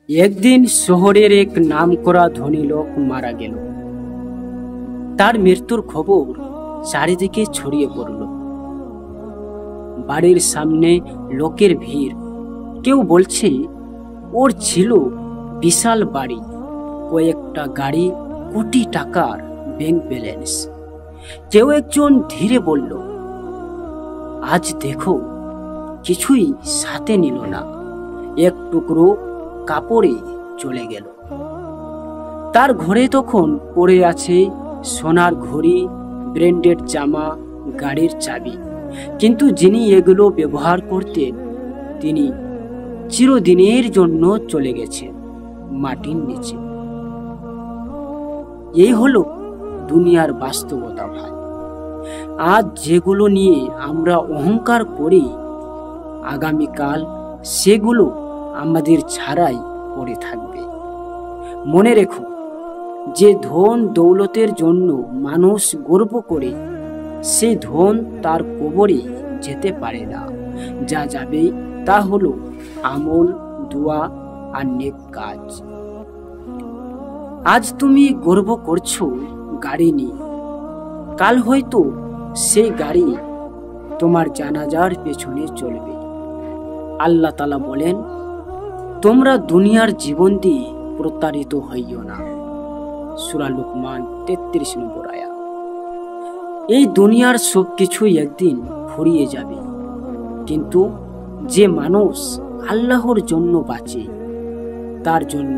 একদিন শহরের এক নামকরা ধনী লোক মারা গেল। তার মৃত্যুর খবর চারিদিকে ছড়িয়ে পড়ল। বাড়ির সামনে লোকের ভিড়। কেউ বলছে ওর ছিল বিশাল বাড়ি, কয়েকটা গাড়ি, কোটি টাকার ব্যাংক ব্যালেন্স। কেউ একজন ধীরে বলল, আজ দেখো কিছুই সাথে নিল না, এক টুকরো কাপড়ে চলে গেল। তার ঘরে তখন পড়ে আছে সোনার ঘড়ি, ব্র্যান্ডেড জামা, গাড়ির চাবি। কিন্তু যিনি এগুলো ব্যবহার করতেন তিনি চিরদিনের জন্য চলে গেছেন মাটির নিচে। এই হলো দুনিয়ার বাস্তবতা ভাই। আজ যেগুলো নিয়ে আমরা অহংকার করি, আগামীকাল সেগুলো আমাদের ছাড়াই পড়ে থাকবে। মনে রেখো, যে ধন দৌলতের জন্য মানুষ গর্ব করে, সেই ধন তার কবরে যেতে পারে না। যা যাবে তা হলো আমল, দোয়া আর নেক কাজ। আজ তুমি গর্ব করছো গাড়ি নিয়ে, কাল হয়তো সেই গাড়ি তোমার জানাজার পেছনে চলবে। আল্লাহ তাআলা বলেন, তোমরা দুনিয়ার জীবন দিয়ে প্রতারিত হইও না। সূরা লুকমান 33 নম্বর আয়াত। এই দুনিয়ার সবকিছুই একদিন ফুরিয়ে যাবে, কিন্তু যে মানুষ আল্লাহর জন্য বাঁচে তার জন্য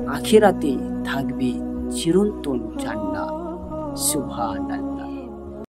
আখিরাতে থাকবে চিরন্তন জান্নাত। সুবহানাল্লাহ।